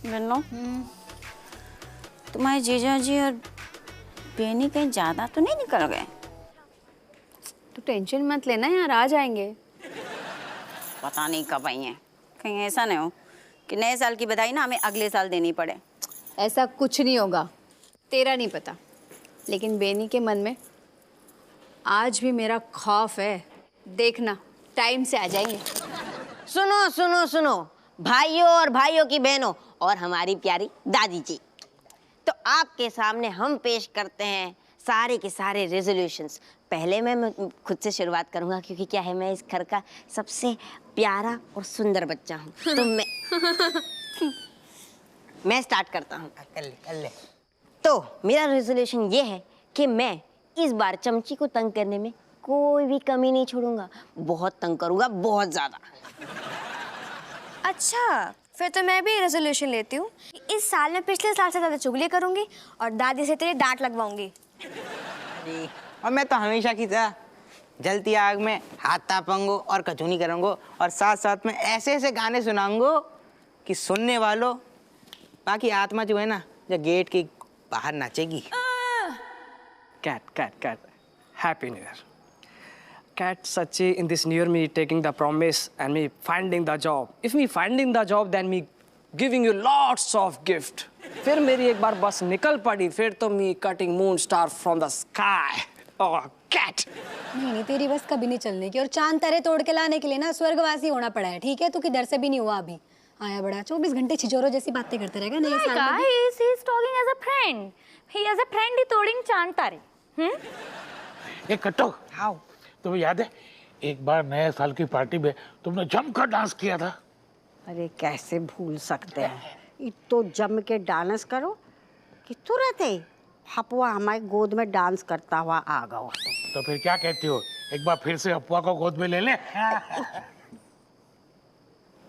बन्नो, तुम्हारे जीजा जी और बेनी कहीं ज्यादा तो नहीं निकल गए? तो टेंशन मत लेना यार, आ जाएंगे। पता नहीं कब आई हैं। कहीं ऐसा नहीं हो कि नए साल की बधाई ना हमें अगले साल देनी पड़े। ऐसा कुछ नहीं होगा, तेरा नहीं पता, लेकिन बेनी के मन में आज भी मेरा खौफ है। देखना टाइम से आ जाएंगे। सुनो सुनो सुनो, भाइयों और भाइयों की बहनों और हमारी प्यारी दादी जी, तो आपके सामने हम पेश करते हैं सारे के सारे रेजोल्यूशंस। पहले मैं खुद से शुरुआत करूंगा, क्योंकि क्या है, मैं इस घर का सबसे प्यारा और सुंदर बच्चा हूँ। तो मैं स्टार्ट करता हूँ। कर ले। तो मेरा रेजोल्यूशन ये है कि मैं इस बार चमची को तंग करने में कोई भी कमी नहीं छोड़ूंगा। बहुत तंग करूंगा, बहुत ज्यादा। अच्छा, फिर तो मैं भी रेजोल्यूशन लेती हूँ। इस साल में पिछले साल से ज़्यादा चुगली करूँगी और दादी से तेरी डांट लगवाऊंगी। अरे, और मैं तो हमेशा की तरह जलती आग में हाथ तापूंगा और कचौनी करूँगा, और साथ साथ में ऐसे ऐसे गाने सुनाऊंगा कि सुनने वालों बाकी आत्मा जो है ना, जो गेट के बाहर नाचेगी। Cat. Happy New Year. Cat, Sachi, in this New Year, me taking the promise and me finding the job. If me finding the job, then me giving you lots of gift. फिर मेरी एक बार बस निकल पड़ी, फिर तो me cutting moon star from the sky. Oh, Cat. नहीं, तेरी बस कभी नहीं चलने की। और चांद तारे तोड़ के लाने के लिए ना स्वर्गवासी होना पड़ा है, ठीक है? तू किधर से भी नहीं हुआ अभी। आया बड़ा 24 घंटे छिछोरो जैसी बातें करते रहेगा नए साल में। Guys, he is talking as a friend. He as a friend is तोड़िंग चांद तारे। ये कट्टो, हाँ, तुम्हें याद है एक बार नए साल की पार्टी में तुमने जमकर डांस किया था? अरे कैसे भूल सकते हैं, इतो जम के डांस करो कि तुरंत ही हपुआ हमारे गोद में डांस करता हुआ आ गया। तो फिर क्या कहती हो, एक बार फिर से हपुआ को गोद में ले ले?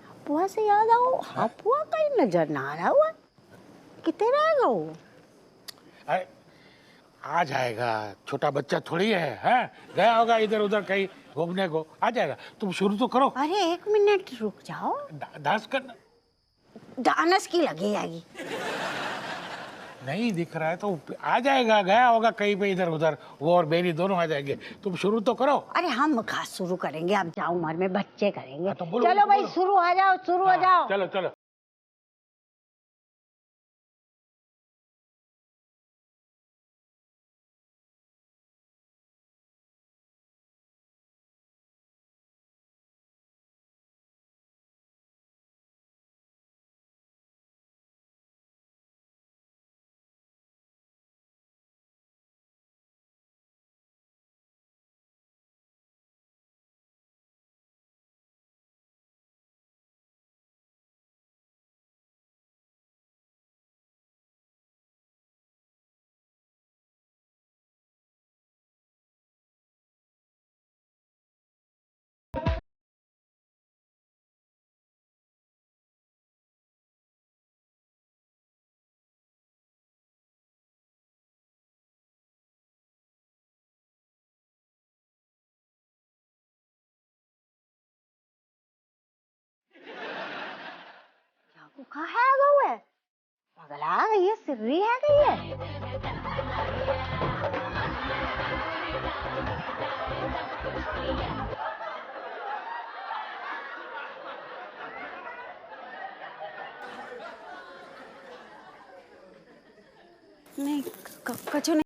हपुआ से याद आओ, हपुआ कहीं नजर ना आ रहा हुआ, कितने रहेगा वो? अरे आ जाएगा, छोटा बच्चा थोड़ी है? गया होगा इधर उधर कहीं घूमने को, आ जाएगा। तुम शुरू तो करो। अरे 1 मिनट रुक जाओ। डांस करना, डांस की लगी आएगी। नहीं दिख रहा है तो आ जाएगा, गया होगा कहीं पे इधर उधर, वो और बेरी दोनों आ जाएंगे। तुम शुरू तो करो। अरे हम खास शुरू करेंगे, अब जाओ उम्र में बच्चे करेंगे। तो बोलो, चलो भाई बोलो। शुरू आ जाओ, शुरू हो जाओ। चलो चलो। कहाँ है गौ है? पगला गई है, सिर्री है गई है। नहीं, कछु नहीं।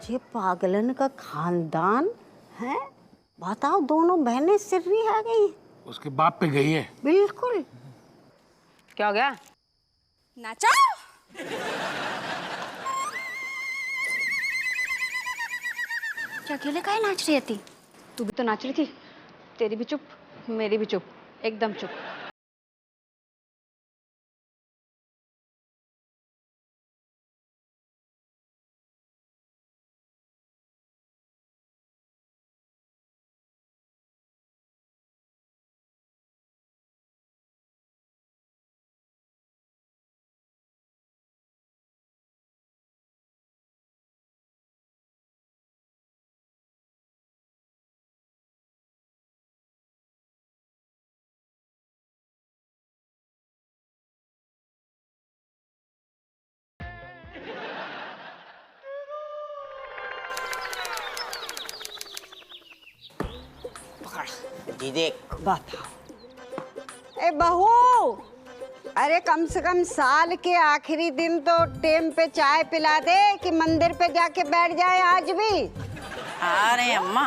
ये पागलन का खानदान है, बताओ, दोनों बहनें सिर्री आ गई। उसके बाप पे गई है। बिल्कुल। क्या हो गया? नाचा। क्या अकेले काहे नाच रही थी? तू भी तो नाच रही थी। तेरी भी चुप, मेरी भी चुप, एकदम चुप। जी देख। बताओ। ए बहू, अरे कम से कम साल के आखिरी दिन तो टेम पे चाय पिला दे कि मंदिर पे जाके बैठ जाए आज भी। अरे अम्मा,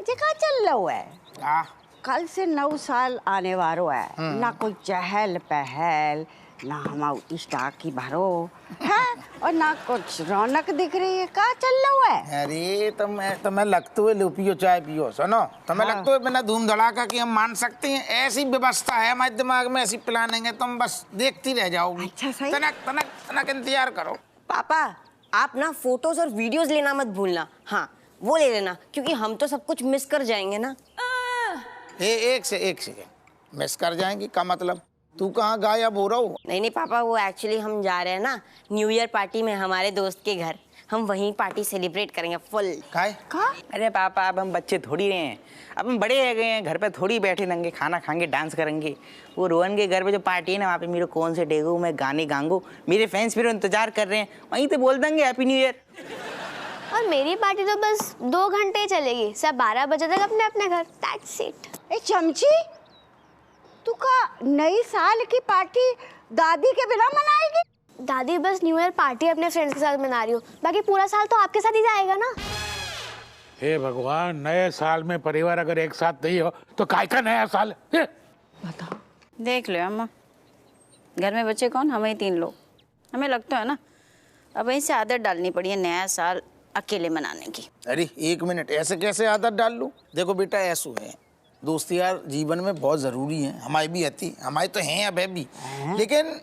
ये कहाँ चल रहा है? हाँ। कल से 9 साल आने वालो है, ना कोई चहल पहल, ना हम स्टाक की भरो है, और ना कुछ रौनक दिख रही है। कहाँ चल रहा है? अरे तुम्हें लगते हुए लो पियो चाय पियो, सुनो तुम्हें लगते हुए बिना धूम धड़ाका कि हम मान सकते हैं, ऐसी व्यवस्था है हमारे दिमाग में, ऐसी प्लानिंग है, तुम बस देखती रह जाओगी। अच्छा, सही। तनक तनक तनक इंतजार करो। पापा, आप ना फोटोज और वीडियोस लेना मत भूलना। हाँ, वो ले लेना, क्योंकि हम तो सब कुछ मिस कर जाएंगे ना। एक सेकेंड मिस कर जाएंगी का मतलब? तू कहाँ गायब हो रहा हो? नहीं पापा, वो एक्चुअली हम जा रहे हैं ना न्यू ईयर पार्टी में हमारे दोस्त के घर। हम वहीं पार्टी सेलिब्रेट करेंगे फुल। काय? अरे पापा, अब हम बच्चे थोड़ी रहे हैं, अब हम बड़े हो गए हैं, घर पे थोड़ी बैठे रहेंगे, खाना खाएंगे, डांस करेंगे। वो रोहन के घर पे जो पार्टी है ना, वहाँ पे मेरे कौन से डेगो मैं गाने गाऊंगो, मेरे फैंस मेरे इंतजार कर रहे हैं, वहीं तो बोल देंगे हैप्पी न्यू ईयर। और मेरी पार्टी तो बस 2 घंटे ही चलेगी, सब 12 बजे तक अपने अपने घर। That's it. ए चमची, तू का नई साल की पार्टी दादी के बिना मनाएगी? दादी बस न्यू ईयर पार्टी अपने फ्रेंड्स के साथ मना रही हो, बाकी पूरा साल तो आपके साथ ही जाएगा ना। हे भगवान, नए साल में परिवार अगर एक साथ नहीं हो तो काय का नया साल? बताओ। देख लो अम्मा, घर में बच्चे कौन, हम ही 3 लोग। हमें लगता है ना अब वहीं से आदत डालनी पड़ी है नया साल अकेले मनाने की। अरे एक मिनट, ऐसे कैसे आदत डाल लूं? देखो बेटा, ऐसो है, दोस्ती यार जीवन में बहुत जरूरी है, हमारी भी आती, हमारी तो हैं अब है भी, लेकिन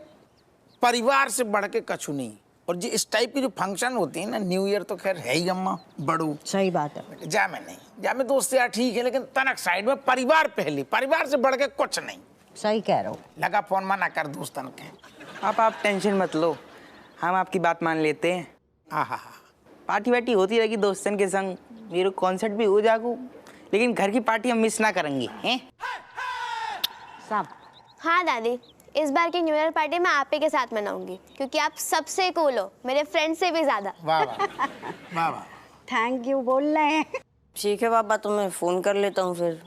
परिवार से बढ़ के कछु नहीं। और जो इस टाइप की जो फंक्शन होती है ना, न्यू ईयर तो खैर है ही अम्मा बड़ू। सही बात है। जा में नहीं, जा में दोस्त यार ठीक है, लेकिन तनक साइड में परिवार पहले, परिवार से बढ़ के कुछ नहीं। सही कह रहे हो। लगा फोन मना कर दोस्तन के। आप टेंशन मत लो, हम आपकी बात मान लेते हैं। आहा, पार्टी वार्टी होती रहेगी दोस्तन के संग, मेरे कॉन्सर्ट भी हो जागो, लेकिन घर की पार्टी हम मिस ना करेंगे हैं? सब। हाँ दादी, इस बार की न्यू ईयर पार्टी मैं आप ही के साथ मनाऊंगी, क्योंकि आप सबसे कूल हो, मेरे फ्रेंड से भी ज्यादा। वाह वाह वाह वाह। थैंक यू बोल रहे हैं। ठीक है पापा, तो मैं फोन कर लेता हूँ फिर।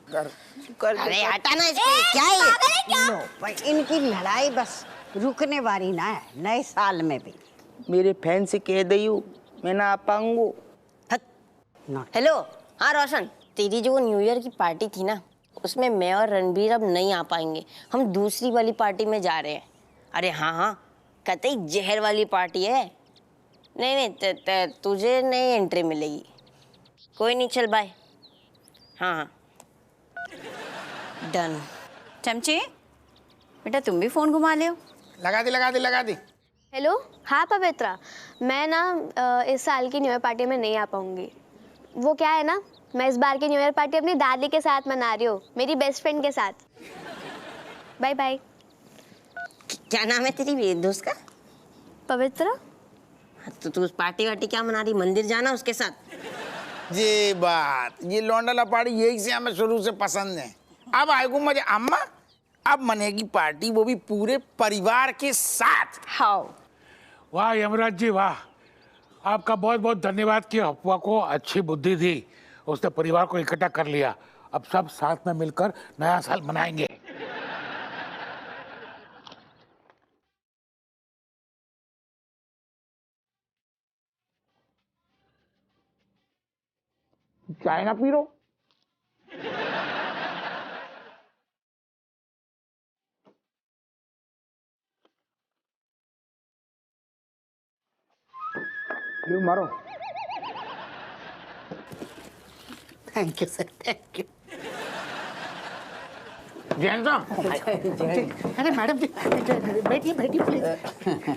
कर अरे हटा ना इसको। क्या है? लो भाई, इनकी लड़ाई बस रुकने वाली ना है, नए साल में भी। मेरे फैन से कह दियो मैं ना आ पाऊंगो। हेलो, हाँ रोशन, तेरी जो न्यू ईयर की पार्टी थी ना, उसमें मैं और रणबीर अब नहीं आ पाएंगे, हम दूसरी वाली पार्टी में जा रहे हैं। अरे हाँ, कतई जहर वाली पार्टी है। नहीं, तुझे नहीं एंट्री मिलेगी। कोई नहीं, चल बाय। हाँ, डन। चमची, बेटा तुम भी फोन घुमा ले हो। लगा दी। हेलो, हाँ पवित्रा, मैं ना इस साल की न्यू ईयर पार्टी में नहीं आ पाऊंगी। वो क्या है ना, मैं इस बार की न्यू ईयर पार्टी अपनी दादी के साथ मना रही हूँ, मेरी बेस्ट फ्रेंड के साथ। Bye bye. क्या नाम है तेरी दोस्त का? पवित्रा। तो तू पार्टी वार्टी क्या मना रही, मंदिर जाना उसके साथ? ये बात, ये लौंडा पार्टी यही से हमें शुरू से पसंद है। अब आएगो मजा अम्मा, अब मनेगी पार्टी, वो भी पूरे परिवार के साथ। हाँ। वाह यमराज जी वाह, आपका बहुत बहुत धन्यवाद कि अफवाह को अच्छी बुद्धि दी, उसने परिवार को इकट्ठा कर लिया। अब सब साथ में मिलकर नया साल मनाएंगे। चाय ना पी लो? यू मारो। Thank you sir, thank you. Jain साहब। अरे मैडम जी, बैठिए बैठिए प्लीज।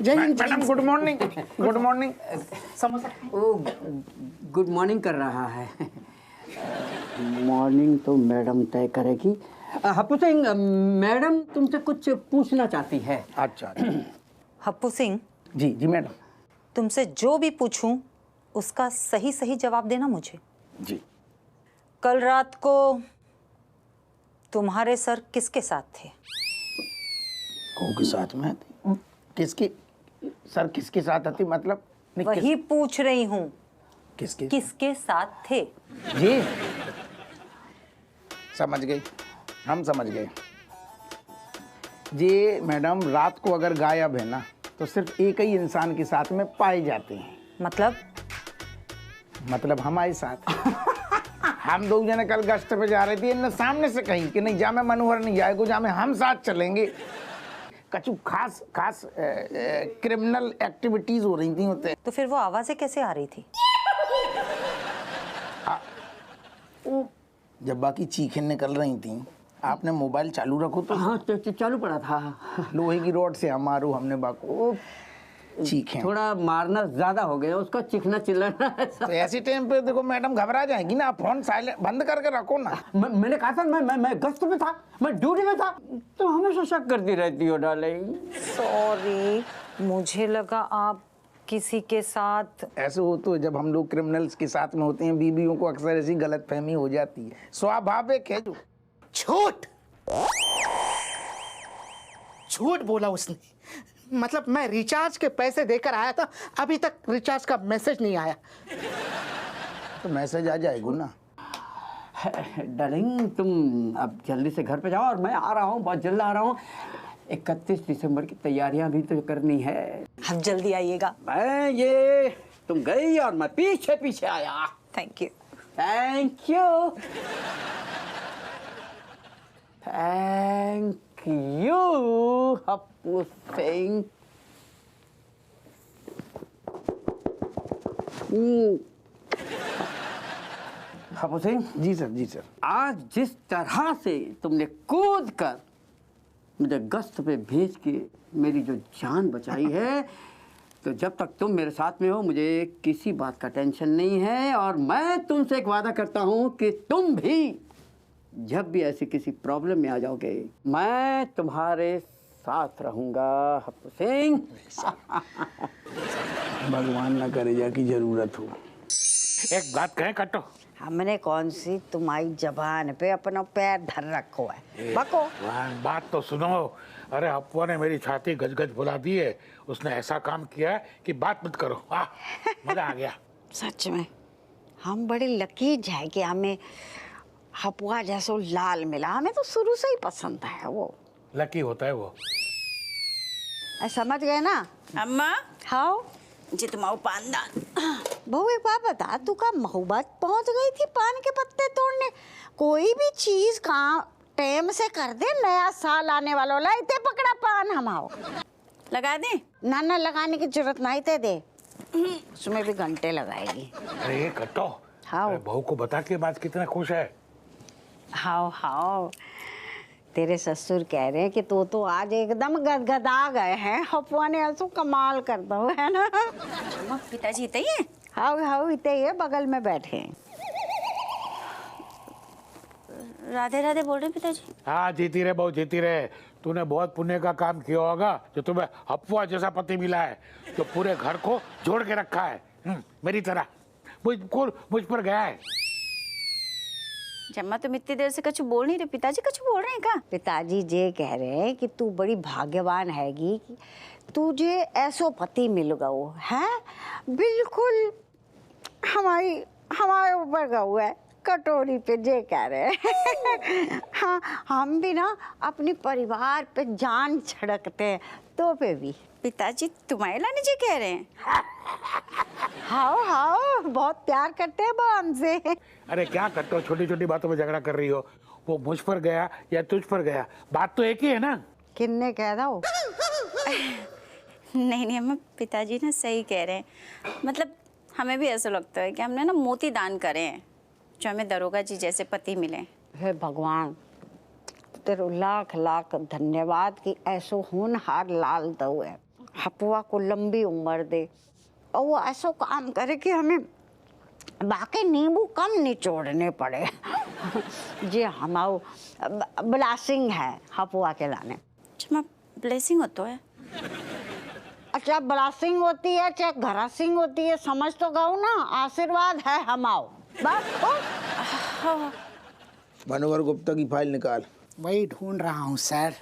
जय Hind. Madam good morning. Good morning. Samosa. वो गुड मॉर्निंग कर रहा है। मॉर्निंग तो मैडम तय करेगी। हप्पू सिंह, मैडम तुमसे कुछ पूछना चाहती है। अच्छा। हप्पू सिंह, जी जी मैडम। तुमसे जो भी पूछूं उसका सही सही जवाब देना मुझे। जी। कल रात को तुम्हारे सर किसके साथ थे? कौ के साथ में थी? किसके सर किसके साथ आती मतलब? वही पूछ रही हूँ, किसके किसके साथ थे? जी समझ गई, हम समझ गए जी। मैडम रात को अगर गायब है ना तो सिर्फ एक ही इंसान के साथ में पाए जाते हैं। मतलब हमारे साथ। हम दो जने कल गश्त पे जा रहे थे, इन्हें सामने से कही कि नहीं जा में मनोहर नहीं जाएगा, जा में हम साथ चलेंगे। कछु खास खास क्रिमिनल एक्टिविटीज हो रही थी होते। तो फिर वो आवाजें कैसे आ रही थी? जब बाकी चीखें निकल रही थी, आपने मोबाइल चालू रखो तो। हाँ चालू पड़ा था। लोहे की रॉड से हमारो हमने बाको चीखें। थोड़ा मारना ज्यादा हो गया, उसका चीखना चिल्लाना। तो ऐसी टाइम पे देखो मैडम घबरा जाएगी ना, आप फोन साइलेंट बंद करके रखो ना। मैंने कहा था मैं गश्त में था, मैं ड्यूटी में था। तो हमेशा शक करती रहती हो डार्लिंग। सॉरी, मुझे लगा आप किसी के साथ। ऐसे हो तो जब हम लोग क्रिमिनल्स के साथ में होते हैं, बीवियों को अक्सर ऐसी गलतफहमी हो जाती है, स्वाभाविक है। जो झूठ झूठ बोला उसने। मतलब मैं रिचार्ज के पैसे देकर आया था, अभी तक रिचार्ज का मैसेज नहीं आया। तो मैसेज आ जाएगा ना। डार्लिंग तुम अब जल्दी से घर पे जाओ और मैं आ रहा हूँ, बहुत जल्द आ रहा हूँ। 31 दिसंबर की तैयारियां भी तो करनी है। आप जल्दी आइएगा। मैं ये तुम गई और मैं पीछे पीछे आया। Thank you. Thank you. Thank you Happu Singh. Happu Singh. जी सर, जी सर। आज जिस तरह से तुमने कूद कर मुझे गश्त पे भेज के मेरी जो जान बचाई है, तो जब तक तुम मेरे साथ में हो मुझे किसी बात का टेंशन नहीं है। और मैं तुमसे एक वादा करता हूँ कि तुम भी जब भी ऐसी किसी प्रॉब्लम में आ जाओगे, मैं तुम्हारे साथ रहूंगा हप्पू सिंह। भगवान ना करे जाकी जरूरत हो। एक बात कहें कटो, हमने कौन सी तुम्हारी जबान पे अपना पैर धर रखो है। बको बात तो सुनो। अरे हप्पू ने मेरी छाती गजगज बुला दी है। उसने ऐसा काम किया है कि बात मत करो। मजा आ गया। सच में हम बड़े लकीज है कि हमें हपुआ जैसो लाल मिला। हमें तो शुरू से ही पसंद है वो। लकी होता है वो। समझ गए ना अम्मा? हाँ जी तुम्हारा पानदान। बहू एक बात बता, तू का मोहब्बत पहुंच गई थी पान के पत्ते तोड़ने? कोई भी चीज का टाइम से कर दे, नया साल आने वाला होला, इते पकड़ा पान हमाओ। लगा दे? ना ना लगाने की जरूरत नहीं ते दे, उसमें भी घंटे लगाएगी। अरे कटो, हाँ बहू को बता के बात कितना खुश है। हाँ हाँ, तेरे ससुर कह रहे हैं कि तो आज एकदम गदगदा गए हैं। हपुआ ने ऐसा कमाल कर दो है ना। पिताजी इतने ही है? हाँ हाँ इतने ही है, बगल में बैठे हैं। राधे राधे बोल रहे पिताजी। हाँ जीती रहे बहू, जीती रहे। तूने बहुत पुण्य का काम किया होगा जो तुम्हें हप्पू जैसा पति मिला है, जो पूरे घर को जोड़ के रखा है। मेरी तरह मुझ पर गया है। जम्मा तुम इतनी देर से कुछ बोल नहीं रहे, पिताजी कुछ बोल रहे हैं क्या? पिताजी ये कह रहे हैं कि तू बड़ी भाग्यवान हैगी, तुझे ऐसो पति मिल गयो है, बिल्कुल हमारे ऊपर गयो है कटोरी पे। जे कह रहे हैं हाँ हम भी ना अपने परिवार पे जान छिड़कते हैं, तो पे भी पिताजी तुम्हारे लाने जी कह रहे हैं? हाँ हाँ, बहुत प्यार करते हैं वो हमसे। अरे क्या करते हो, छोटी छोटी बातों में झगड़ा कर रही हो। वो मुझ पर गया या तुझ पर गया, बात तो एक ही है ना। किन्ने कह रहा हो? नहीं अम्मा, पिताजी ना सही कह रहे हैं। मतलब हमें भी ऐसा लगता है कि हमने ना मोती दान करे हैं, जो हमें दरोगा जी जैसे पति मिले। हे भगवान, तेरे लाख लाख धन्यवाद कि ऐसो होनहार लाल दो है, हपुआ को लंबी उम्र दे और वो ऐसा काम करे कि हमें बाकी नींबू कम निचोड़ने पड़े। जी हमारा ब्लेसिंग है हपुआ के लाने। अच्छा, ब्लेसिंग होता है? अच्छा, ब्लेसिंग होती है चाहे घरासिंग होती है, समझ तो गऊ ना। आशीर्वाद है हमाओ बस। मनोहर गुप्ता की फाइल निकाल। वही ढूंढ रहा हूँ सर।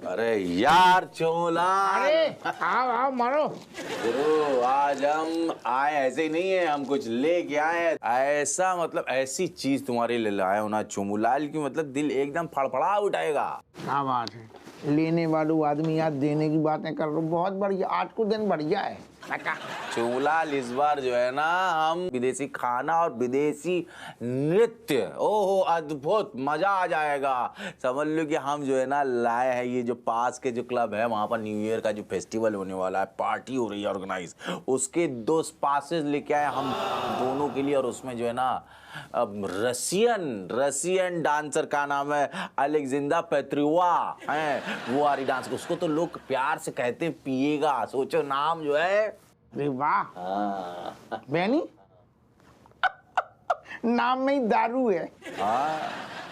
अरे यार चोला, अरे आओ मारो। गुरु आज हम आए ऐसे ही नहीं है, हम कुछ लेके आए। ऐसा मतलब ऐसी चीज तुम्हारे लिए लाए हो ना चोमूलाल की, मतलब दिल एकदम फड़फड़ा उठाएगा। क्या बात है, लेने वालों आदमी याद देने की बातें कर रहे हो, बहुत बढ़िया। आज को दिन बढ़िया है। चोमूलाल इस बार जो है ना हम विदेशी खाना और विदेशी नृत्य, ओहो अद्भुत, मजा आ जाएगा। समझ लो कि हम जो है ना लाए हैं, ये जो पास के जो क्लब है वहां पर न्यू ईयर का जो फेस्टिवल होने वाला है, पार्टी हो रही है ऑर्गेनाइज, उसके 2 पासेस लेके आए हम दोनों के लिए। और उसमें जो है ना रसियन डांसर का नाम है अलेक्जेंडर पेत्रुआ है, वो आ रही डांस। उसको तो लोग प्यार से कहते हैं पिएगा, सोचो नाम जो है। अरे वाह बेनी, नाम में ही दारू है। हाँ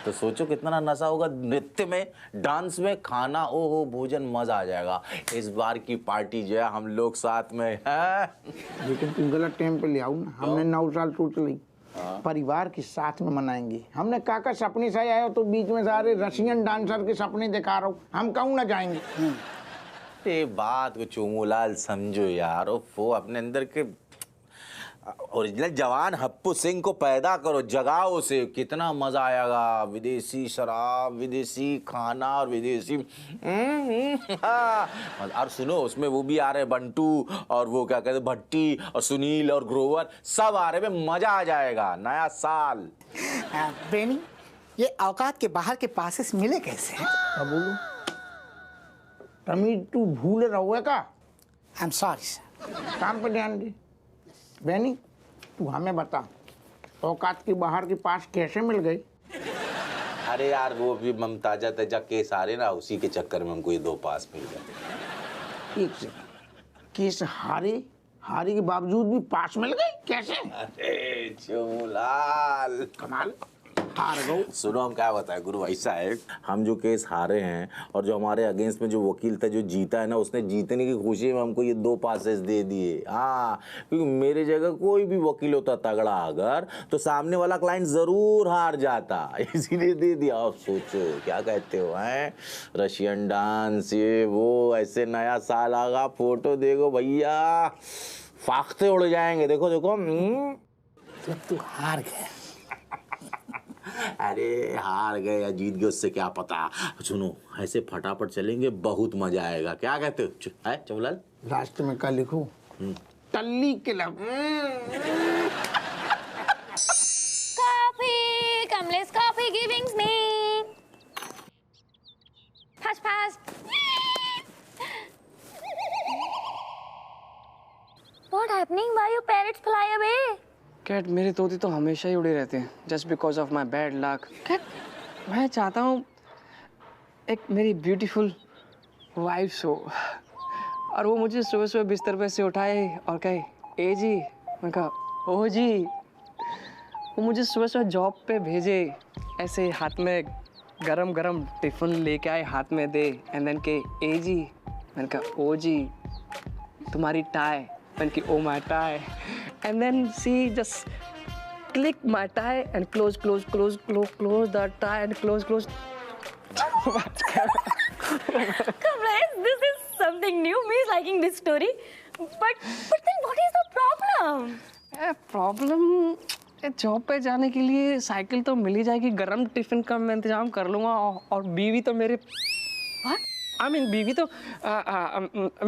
तो सोचो कितना नशा होगा नृत्य में, डांस में, खाना, ओहो भोजन, मजा आ जाएगा। इस बार की पार्टी जो है हम लोग साथ में है। लेकिन तुम गलत टाइम पे ले आओ ना। हमने 9 साल सोच ली परिवार के साथ में मनाएंगे। हमने काका सपने से आए हो तो बीच में सारे रशियन डांसर के सपने दिखा रहा हूँ, हम कहूँ ना जाएंगे। ये बात को चोमूलाल समझो यार, वो अपने अंदर के ओरिजिनल जवान हप्पू सिंह को पैदा करो, जगाओ से, कितना मजा आएगा। विदेशी शराब, विदेशी खाना और विदेशी और सुनो उसमें वो भी आ रहे हैं बंटू और वो क्या कहते हैं भट्टी और सुनील और ग्रोवर, सब आ रहे हैं, मजा आ जाएगा। नया साल। बेनी, ये औकात के बाहर के पासेस मिले कैसे? अब बोलो तमीज तू भूल रहो का? I am sorry sir. काम पे ध्यान दे। बेनी तू हमें बता, औकात के बाहर के पास कैसे मिल गई? अरे यार वो भी ममताजा तजा केस आ रहे ना, उसी के चक्कर में हमको ये 2 पास मिल गए। एक सेकंड, केस हारे के बावजूद भी पास मिल गई कैसे? अरे चोमूलाल कमाल, हार गए। सुनो हम क्या बताए गुरु, ऐसा है हम जो केस हारे हैं और जो हमारे अगेंस्ट में जो वकील था जो जीता है ना, उसने जीतने की खुशी में हमको ये 2 पासेस दे दिए। हाँ, क्योंकि मेरे जगह कोई भी वकील होता तगड़ा अगर, तो सामने वाला क्लाइंट जरूर हार जाता, इसीलिए दे दिया। अब सोचो क्या कहते हो हैं, रशियन डांस, ये वो, ऐसे नया साल आगा, फोटो देखो भैया, फाख्ते उड़ जाएंगे। देखो देखो जब तू हार गया। अरे हार गए या जीत गए उससे क्या पता। सुनो ऐसे फटाफट चलेंगे, बहुत मजा आएगा। क्या कहते हो है चोमूलाल? रास्ते में क्या लिखूं? टल्ली club. Coffee, Kamlesh coffee giving me. Fast, fast. What happening? Why your parrots fly away? Cat, मेरी तोती तो हमेशा ही उड़े रहते हैं, just because of my bad luck. Cat, मैं चाहता हूँ एक मेरी ब्यूटीफुल वाइफ हो और वो मुझे सुबह सुबह बिस्तर पे से उठाए और कहे ए जी, मैं कहा ओ जी, वो मुझे सुबह सुबह जॉब पे भेजे, ऐसे हाथ में गरम गरम टिफिन लेके आए, हाथ में दे, एंड देन के ए जी, मैंने कहा ओ जी तुम्हारी टाई, मैंने की ओ माई tie, and then she just click my tie and close the tie and close. Kamlesh, this is something new. Me is liking this story. But then what is the problem? Problem job पे जाने के लिए cycle तो मिल ही जाएगी, गरम tiffin का मैं इंतजाम कर लूँगा और बीवी तो मेरे What? I mean, बीवी तो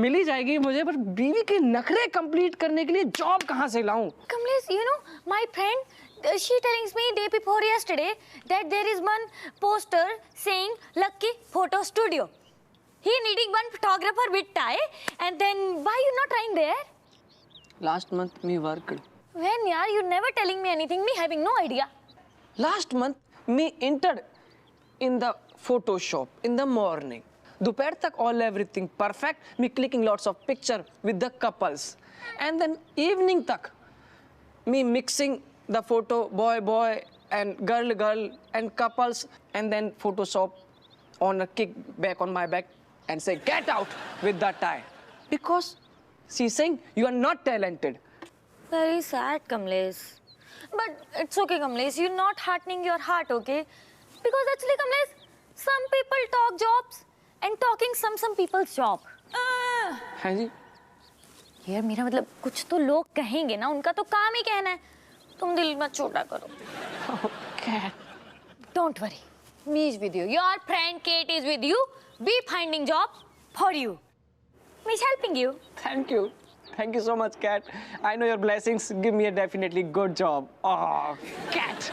मिल ही जाएगी मुझे, पर बीवी के नखरे कंप्लीट करने के लिए जॉब कहाँ से लाऊं? Kamlesh, you know, my friend, she telling me day before yesterday that there is one poster saying Lucky Photo Studio. He needing one photographer with tie, and then why you not trying there? Last month me worked. When yaar, you never telling me anything, me having no idea. Last month me entered in the Photoshop in the morning. दोपहर तक all everything perfect. Me clicking lots of picture with the couples, and then evening तक me mixing the photo boy and girl and couples, and then Photoshop on a kick back on my back and say get out with that tie, because she's saying you are not talented. Very sad, Kamlesh. But it's okay, Kamlesh. You're not hardening your heart, okay? Because actually, Kamlesh, some people talk jobs and talking some people's job. हाँ जी. यार मेरा मतलब कुछ तो लोग कहेंगे ना, उनका तो काम ही कहना है. तुम दिल मत छोटा करो. Okay. Don't worry. Me is with you. Your friend Kate is with you. Be finding job for you. Me is helping you. Thank you. Thank you so much, Kat. I know your blessings give me a definitely good job. Oh, Kat.